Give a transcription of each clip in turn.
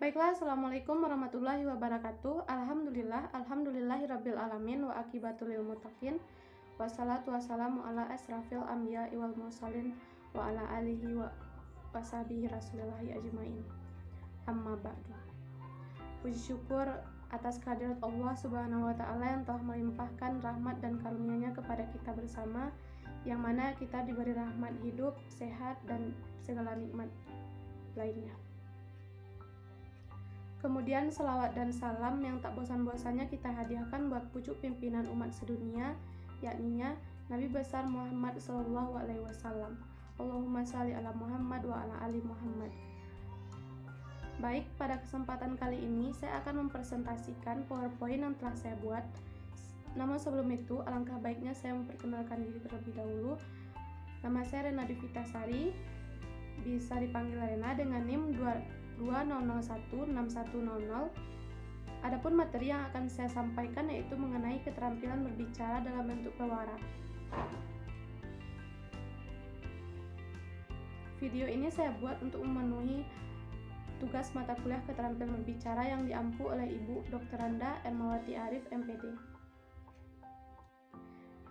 Baiklah, Assalamualaikum warahmatullahi wabarakatuh. Alhamdulillahirabbil alamin wa aqibatul lil muttaqin. Wassalatu wassalamu ala asrafil anbiya'i wal mursalin wa ala alihi wa washabihi rasulillahi ajmain. Amma ba'du. Puji syukur atas kehadirat Allah Subhanahu wa taala yang telah melimpahkan rahmat dan karunia-Nya kepada kita bersama, yang mana kita diberi rahmat hidup, sehat, dan segala nikmat lainnya. Kemudian salawat dan salam yang tak bosan-bosannya kita hadiahkan buat pucuk pimpinan umat sedunia, yakninya Nabi besar Muhammad SAW. Allahumma shalli ala Muhammad wa ala ali Muhammad. Baik, pada kesempatan kali ini saya akan mempresentasikan PowerPoint yang telah saya buat. Namun sebelum itu, alangkah baiknya saya memperkenalkan diri terlebih dahulu. Nama saya Rena Divitasari, bisa dipanggil Rena dengan NIM 20016100. Adapun materi yang akan saya sampaikan yaitu mengenai keterampilan berbicara dalam bentuk pewara. Video ini saya buat untuk memenuhi tugas mata kuliah keterampilan berbicara yang diampu oleh Ibu Dr. Randa Ermawati Arif, MPD.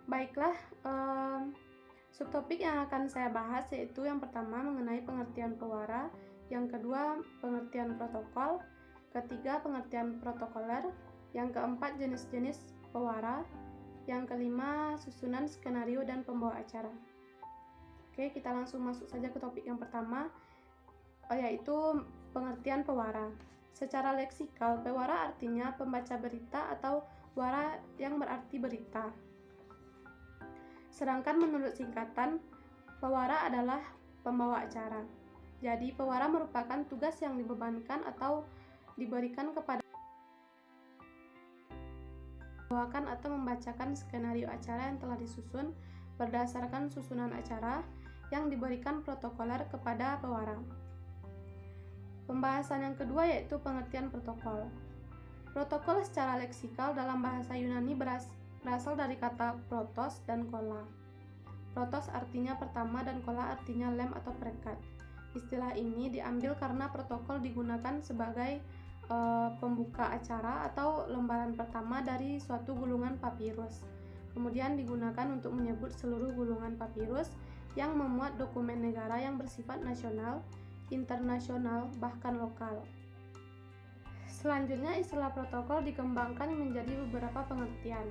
Baiklah, subtopik yang akan saya bahas yaitu yang pertama mengenai pengertian pewara, yang kedua pengertian protokol, ketiga pengertian protokoler, yang keempat jenis-jenis pewara, yang kelima susunan skenario dan pembawa acara. Oke, kita langsung masuk saja ke topik yang pertama, yaitu pengertian pewara. Secara leksikal, pewara artinya pembaca berita atau wara yang berarti berita. Sedangkan menurut singkatan, pewara adalah pembawa acara. Jadi, pewara merupakan tugas yang dibebankan atau diberikan kepada membawakan atau membacakan skenario acara yang telah disusun berdasarkan susunan acara yang diberikan protokoler kepada pewara. Pembahasan yang kedua yaitu pengertian protokol. Protokol secara leksikal dalam bahasa Yunani berasal dari kata protos dan kola. Protos artinya pertama dan kola artinya lem atau perekat. Istilah ini diambil karena protokol digunakan sebagai pembuka acara atau lembaran pertama dari suatu gulungan papirus. Kemudian digunakan untuk menyebut seluruh gulungan papirus yang memuat dokumen negara yang bersifat nasional, internasional, bahkan lokal. Selanjutnya, istilah protokol dikembangkan menjadi beberapa pengertian.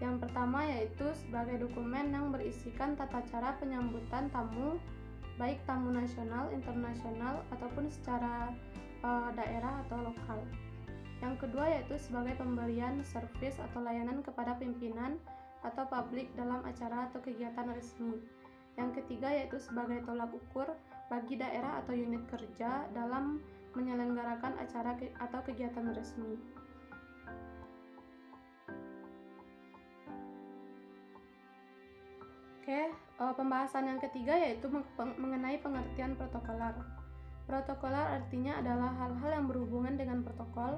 Yang pertama yaitu sebagai dokumen yang berisikan tata cara penyambutan tamu, baik tamu nasional, internasional, ataupun secara daerah atau lokal. Yang kedua yaitu sebagai pemberian servis atau layanan kepada pimpinan atau publik dalam acara atau kegiatan resmi. Yang ketiga yaitu sebagai tolak ukur bagi daerah atau unit kerja dalam menyelenggarakan acara atau kegiatan resmi. Oke, pembahasan yang ketiga yaitu mengenai pengertian protokoler. Protokoler artinya adalah hal-hal yang berhubungan dengan protokol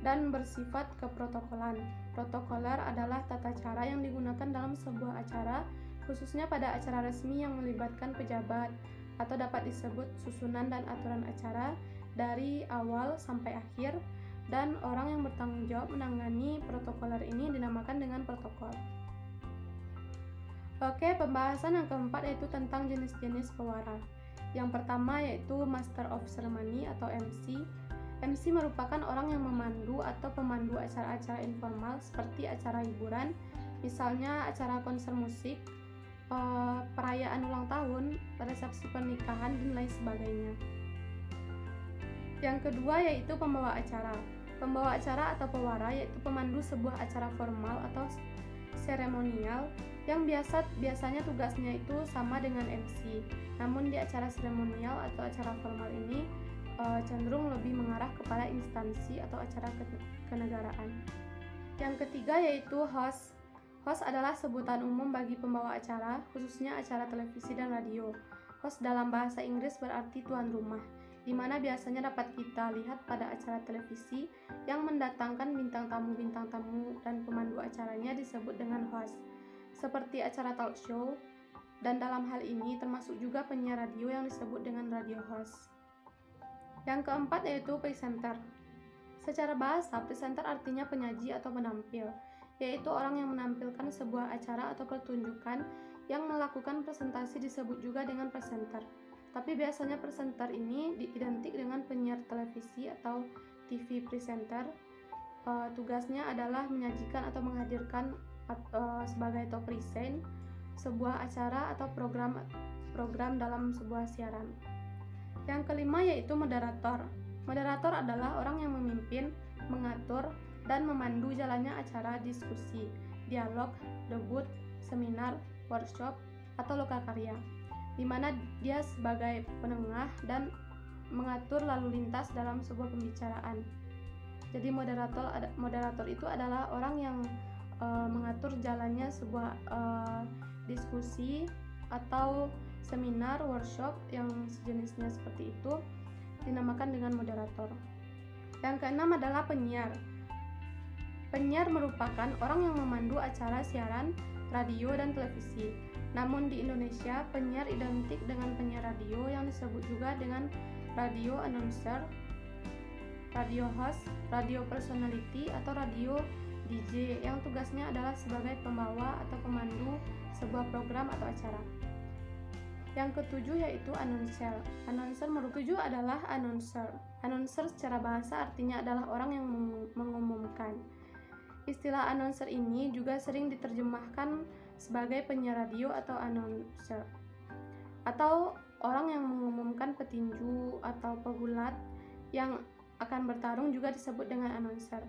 dan bersifat keprotokolan. Protokoler adalah tata cara yang digunakan dalam sebuah acara, khususnya pada acara resmi yang melibatkan pejabat, atau dapat disebut susunan dan aturan acara dari awal sampai akhir, dan orang yang bertanggung jawab menangani protokoler ini dinamakan dengan protokol. Oke, pembahasan yang keempat yaitu tentang jenis-jenis pewara. Yang pertama yaitu Master of Ceremony atau MC. MC merupakan orang yang memandu atau pemandu acara-acara informal seperti acara hiburan, misalnya acara konser musik, perayaan ulang tahun, resepsi pernikahan, dan lain sebagainya. Yang kedua yaitu pembawa acara. Pembawa acara atau pewara yaitu pemandu sebuah acara formal atau seremonial yang biasanya tugasnya itu sama dengan MC. Namun di acara seremonial atau acara formal ini cenderung lebih mengarah kepada instansi atau acara kenegaraan. Yang ketiga yaitu host. Host adalah sebutan umum bagi pembawa acara, khususnya acara televisi dan radio. Host dalam bahasa Inggris berarti tuan rumah, di mana biasanya dapat kita lihat pada acara televisi yang mendatangkan bintang tamu dan pemandu acaranya disebut dengan host, seperti acara talk show, dan dalam hal ini termasuk juga penyiar radio yang disebut dengan radio host. Yang keempat yaitu presenter. Secara bahasa, presenter artinya penyaji atau penampil, yaitu orang yang menampilkan sebuah acara atau pertunjukan. Yang melakukan presentasi disebut juga dengan presenter. Tapi biasanya presenter ini identik dengan penyiar televisi atau TV presenter. Tugasnya adalah menyajikan atau menghadirkan sebagai top present sebuah acara atau program dalam sebuah siaran. Yang kelima yaitu moderator. Moderator adalah orang yang memimpin, mengatur, dan memandu jalannya acara diskusi, dialog, debut, seminar, workshop, atau lokal karya, di mana dia sebagai penengah dan mengatur lalu lintas dalam sebuah pembicaraan. Jadi moderator itu adalah orang yang mengatur jalannya sebuah diskusi atau seminar, workshop yang sejenisnya seperti itu, dinamakan dengan moderator. Yang keenam adalah penyiar. Penyiar merupakan orang yang memandu acara siaran, radio, dan televisi. Namun di Indonesia, penyiar identik dengan penyiar radio yang disebut juga dengan radio announcer, radio host, radio personality, atau radio DJ yang tugasnya adalah sebagai pembawa atau pemandu sebuah program atau acara. Yang ketujuh yaitu announcer. Announcer merupakan adalah announcer. Announcer secara bahasa artinya adalah orang yang mengumumkan. Istilah announcer ini juga sering diterjemahkan sebagai penyiar radio atau announcer, atau orang yang mengumumkan petinju atau pegulat yang akan bertarung juga disebut dengan announcer.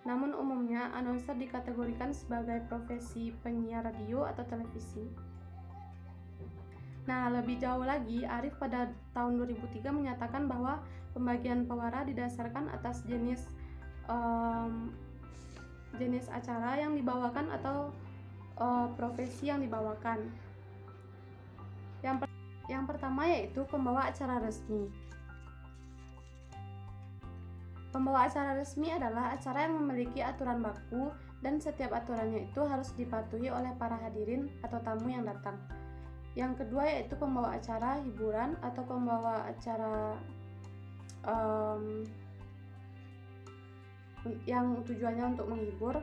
Namun umumnya announcer dikategorikan sebagai profesi penyiar radio atau televisi. Nah, lebih jauh lagi, Arif pada tahun 2003 menyatakan bahwa pembagian pewara didasarkan atas jenis acara yang dibawakan atau profesi yang dibawakan. Yang pertama yaitu pembawa acara resmi. Pembawa acara resmi adalah acara yang memiliki aturan baku dan setiap aturannya itu harus dipatuhi oleh para hadirin atau tamu yang datang. Yang kedua yaitu pembawa acara hiburan atau pembawa acara yang tujuannya untuk menghibur,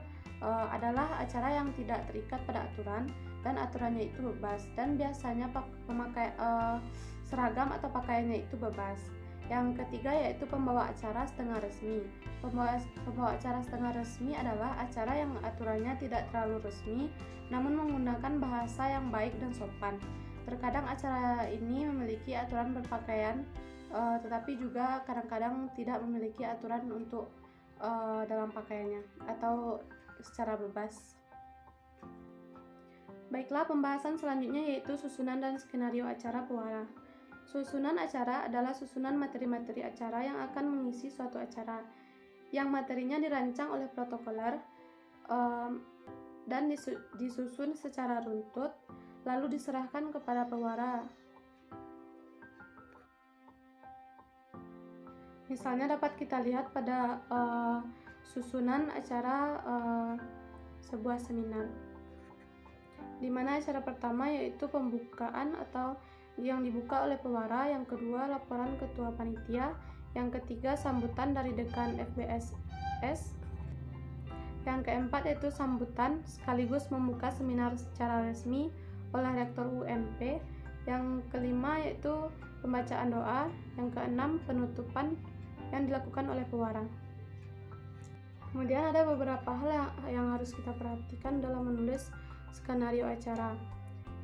adalah acara yang tidak terikat pada aturan dan aturannya itu bebas, dan biasanya seragam atau pakaiannya itu bebas. Yang ketiga yaitu pembawa acara setengah resmi. Pembawa acara setengah resmi adalah acara yang aturannya tidak terlalu resmi namun menggunakan bahasa yang baik dan sopan. Terkadang acara ini memiliki aturan berpakaian, tetapi juga kadang-kadang tidak memiliki aturan untuk dalam pakaiannya atau secara bebas. Baiklah, pembahasan selanjutnya yaitu susunan dan skenario acara pewara. Susunan acara adalah susunan materi-materi acara yang akan mengisi suatu acara, yang materinya dirancang oleh protokoler dan disusun secara runtut, lalu diserahkan kepada pewara. Misalnya dapat kita lihat pada susunan acara sebuah seminar, di mana acara pertama yaitu pembukaan atau yang dibuka oleh pewara, yang kedua laporan ketua panitia, yang ketiga sambutan dari dekan FBSS, yang keempat yaitu sambutan sekaligus membuka seminar secara resmi oleh rektor UNP, yang kelima yaitu pembacaan doa, yang keenam penutupan yang dilakukan oleh pewara. Kemudian ada beberapa hal yang harus kita perhatikan dalam menulis skenario acara.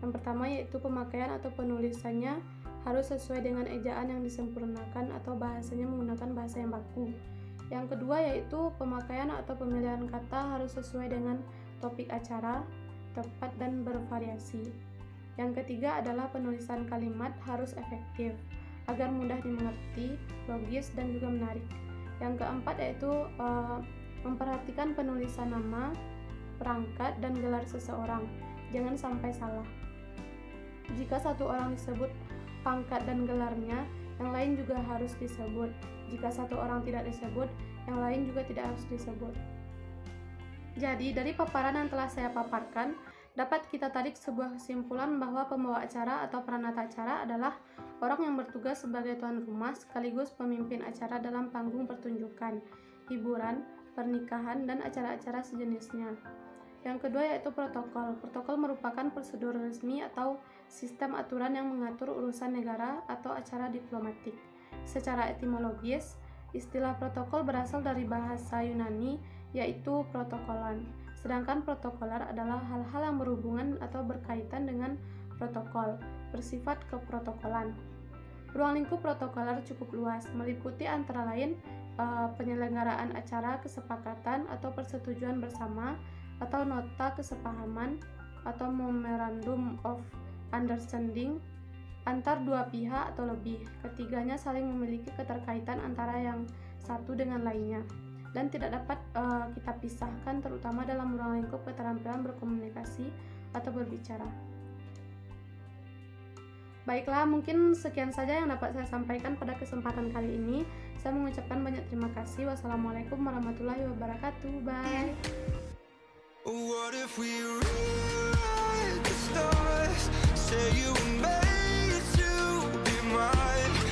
Yang pertama yaitu pemakaian atau penulisannya harus sesuai dengan ejaan yang disempurnakan atau bahasanya menggunakan bahasa yang baku. Yang kedua yaitu pemakaian atau pemilihan kata harus sesuai dengan topik acara, tepat dan bervariasi. Yang ketiga adalah penulisan kalimat harus efektif agar mudah dimengerti, logis dan juga menarik. Yang keempat yaitu memperhatikan penulisan nama, perangkat dan gelar seseorang. Jangan sampai salah. Jika satu orang disebut pangkat dan gelarnya, yang lain juga harus disebut. Jika satu orang tidak disebut, yang lain juga tidak harus disebut. Jadi, dari paparan yang telah saya paparkan, dapat kita tarik sebuah kesimpulan bahwa pembawa acara atau peranata acara adalah orang yang bertugas sebagai tuan rumah sekaligus pemimpin acara dalam panggung pertunjukan, hiburan, pernikahan, dan acara-acara sejenisnya. Yang kedua yaitu protokol. Protokol merupakan prosedur resmi atau sistem aturan yang mengatur urusan negara atau acara diplomatik. Secara etimologis, istilah protokol berasal dari bahasa Yunani yaitu protokolan. Sedangkan protokoler adalah hal-hal yang berhubungan atau berkaitan dengan protokol, bersifat keprotokolan. Ruang lingkup protokoler cukup luas, meliputi antara lain penyelenggaraan acara kesepakatan atau persetujuan bersama atau nota kesepahaman atau memorandum of understanding antar dua pihak atau lebih. Ketiganya saling memiliki keterkaitan antara yang satu dengan lainnya dan tidak dapat kita pisahkan, terutama dalam ruang lingkup keterampilan berkomunikasi atau berbicara. Baiklah, mungkin sekian saja yang dapat saya sampaikan pada kesempatan kali ini. Saya mengucapkan banyak terima kasih. Wassalamualaikum warahmatullahi wabarakatuh. Bye.